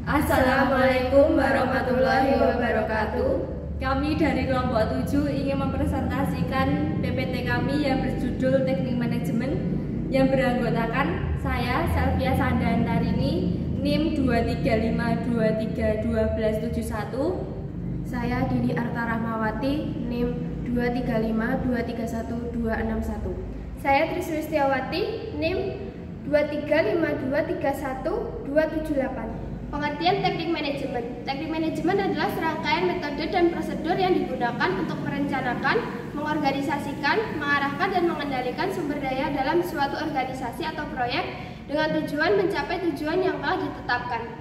Assalamualaikum warahmatullahi wabarakatuh. Kami dari kelompok 7 ingin mempresentasikan PPT kami yang berjudul Teknik Manajemen yang beranggotakan saya, Selvia Sandaantarini, NIM 235231271. Saya Dini Arta Rahmawati, NIM 235231261. Saya Trislistiawati, NIM 235231278. Pengertian teknik manajemen. Teknik manajemen adalah serangkaian metode dan prosedur yang digunakan untuk merencanakan, mengorganisasikan, mengarahkan, dan mengendalikan sumber daya dalam suatu organisasi atau proyek dengan tujuan mencapai tujuan yang telah ditetapkan.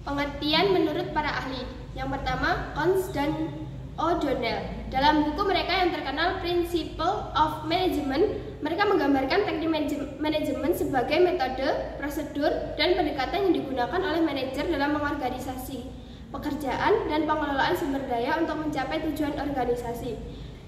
Pengertian menurut para ahli. Yang pertama, Cons dan O'Donnell. Dalam buku mereka yang terkenal Principle of Management, mereka menggambarkan teknik manajemen sebagai metode, prosedur, dan pendekatan yang digunakan oleh manajer dalam mengorganisasi pekerjaan dan pengelolaan sumber daya untuk mencapai tujuan organisasi.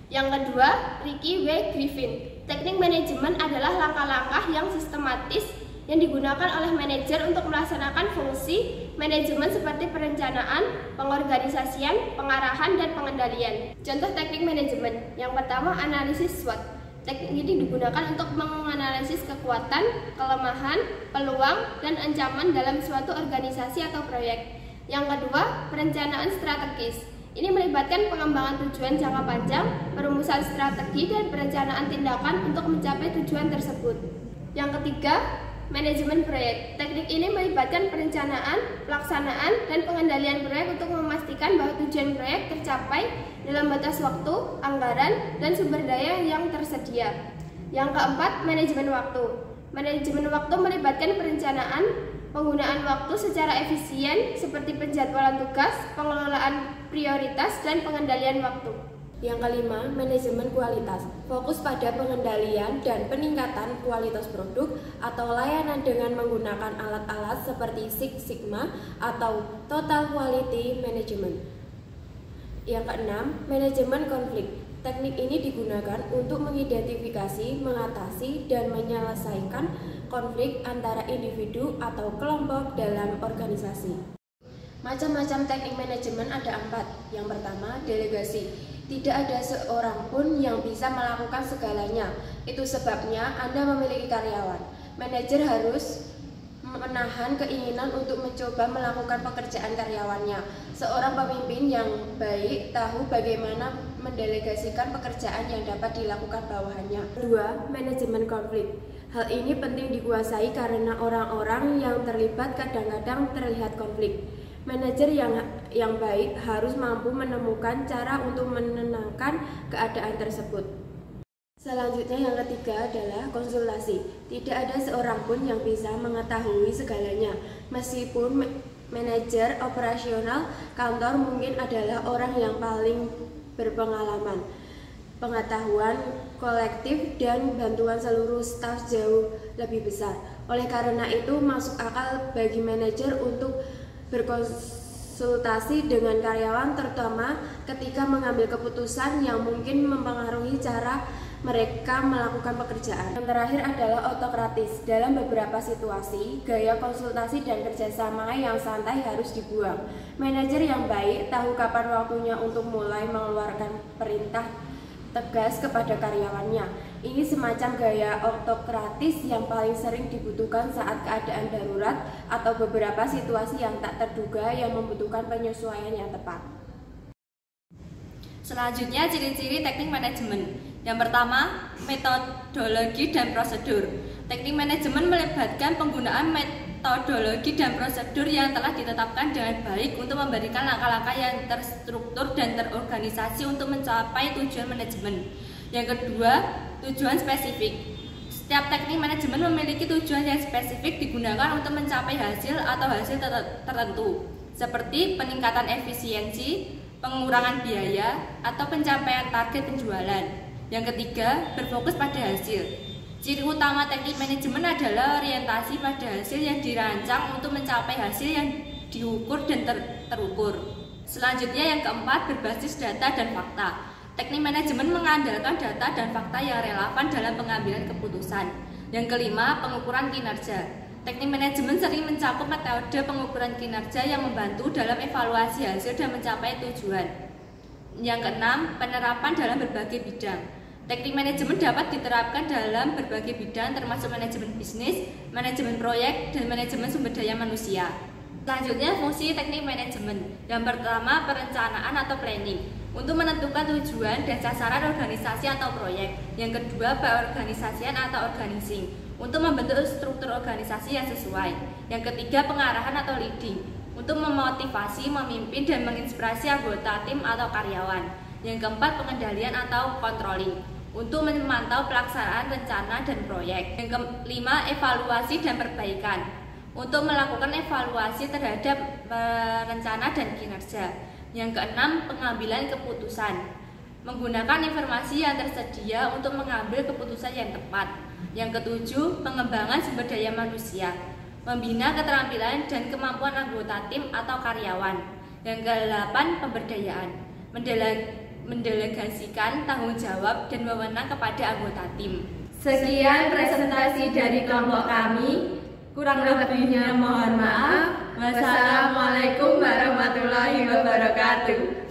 Yang kedua, Ricky W. Griffin. Teknik manajemen adalah langkah-langkah yang sistematis yang digunakan oleh manajer untuk melaksanakan fungsi manajemen seperti perencanaan, pengorganisasian, pengarahan, dan pengendalian. Contoh teknik manajemen. Yang pertama, analisis SWOT. Teknik ini digunakan untuk menganalisis kekuatan, kelemahan, peluang, dan ancaman dalam suatu organisasi atau proyek. Yang kedua, perencanaan strategis. Ini melibatkan pengembangan tujuan jangka panjang, perumusan strategi, dan perencanaan tindakan untuk mencapai tujuan tersebut. Yang ketiga, manajemen proyek. Teknik ini melibatkan perencanaan, pelaksanaan, dan pengendalian proyek untuk memastikan bahwa tujuan proyek tercapai dalam batas waktu, anggaran, dan sumber daya yang tersedia. Yang keempat, manajemen waktu. Manajemen waktu melibatkan perencanaan, penggunaan waktu secara efisien seperti penjadwalan tugas, pengelolaan prioritas, dan pengendalian waktu. Yang kelima, manajemen kualitas. Fokus pada pengendalian dan peningkatan kualitas produk atau layanan dengan menggunakan alat-alat seperti Six Sigma atau Total Quality Management. Yang keenam, manajemen konflik. Teknik ini digunakan untuk mengidentifikasi, mengatasi, dan menyelesaikan konflik antara individu atau kelompok dalam organisasi. Macam-macam teknik manajemen ada 4. Yang pertama, delegasi. Tidak ada seorang pun yang bisa melakukan segalanya. Itu sebabnya Anda memiliki karyawan. Manajer harus menahan keinginan untuk mencoba melakukan pekerjaan karyawannya. Seorang pemimpin yang baik tahu bagaimana mendelegasikan pekerjaan yang dapat dilakukan bawahannya. 2. Manajemen konflik. Hal ini penting dikuasai karena orang-orang yang terlibat kadang-kadang terlihat konflik. Manajer yang baik harus mampu menemukan cara untuk menenangkan keadaan tersebut. Selanjutnya yang ketiga adalah konsultasi. Tidak ada seorang pun yang bisa mengetahui segalanya. Meskipun manajer operasional kantor mungkin adalah orang yang paling berpengalaman, pengetahuan kolektif dan bantuan seluruh staf jauh lebih besar. Oleh karena itu masuk akal bagi manajer untuk berkonsultasi dengan karyawan, terutama ketika mengambil keputusan yang mungkin mempengaruhi cara mereka melakukan pekerjaan. Yang terakhir adalah autokratis. Dalam beberapa situasi, gaya konsultasi dan kerjasama yang santai harus dibuang. Manajer yang baik tahu kapan waktunya untuk mulai mengeluarkan perintah tegas kepada karyawannya. Ini semacam gaya autokratis yang paling sering dibutuhkan saat keadaan darurat atau beberapa situasi yang tak terduga yang membutuhkan penyesuaian yang tepat. Selanjutnya, ciri-ciri teknik manajemen. Yang pertama, metodologi dan prosedur. Teknik manajemen melibatkan penggunaan metodologi dan prosedur yang telah ditetapkan dengan baik untuk memberikan langkah-langkah yang terstruktur dan terorganisasi untuk mencapai tujuan manajemen. Yang kedua, tujuan spesifik. Setiap teknik manajemen memiliki tujuan yang spesifik digunakan untuk mencapai hasil atau hasil tertentu, seperti peningkatan efisiensi, pengurangan biaya, atau pencapaian target penjualan. Yang ketiga, berfokus pada hasil. Ciri utama teknik manajemen adalah orientasi pada hasil yang dirancang untuk mencapai hasil yang diukur dan terukur. Selanjutnya yang keempat, berbasis data dan fakta. Teknik manajemen mengandalkan data dan fakta yang relevan dalam pengambilan keputusan. Yang kelima, pengukuran kinerja. Teknik manajemen sering mencakup metode pengukuran kinerja yang membantu dalam evaluasi hasil dan mencapai tujuan. Yang keenam, penerapan dalam berbagai bidang. Teknik manajemen dapat diterapkan dalam berbagai bidang termasuk manajemen bisnis, manajemen proyek, dan manajemen sumber daya manusia. Selanjutnya, fungsi teknik manajemen. Yang pertama, perencanaan atau planning untuk menentukan tujuan dan sasaran organisasi atau proyek. Yang kedua, peorganisasian atau organizing untuk membentuk struktur organisasi yang sesuai. Yang ketiga, pengarahan atau leading untuk memotivasi, memimpin, dan menginspirasi anggota tim atau karyawan. Yang keempat, pengendalian atau controlling untuk memantau pelaksanaan rencana dan proyek. Yang kelima, evaluasi dan perbaikan untuk melakukan evaluasi terhadap rencana dan kinerja. Yang keenam, pengambilan keputusan menggunakan informasi yang tersedia untuk mengambil keputusan yang tepat. Yang ketujuh, pengembangan sumber daya manusia, membina keterampilan dan kemampuan anggota tim atau karyawan. Yang kedelapan, pemberdayaan, mendelegasikan tanggung jawab dan wewenang kepada anggota tim. Sekian presentasi dari kelompok kami. Kurang lebihnya mohon maaf. Wassalamualaikum warahmatullahi wabarakatuh.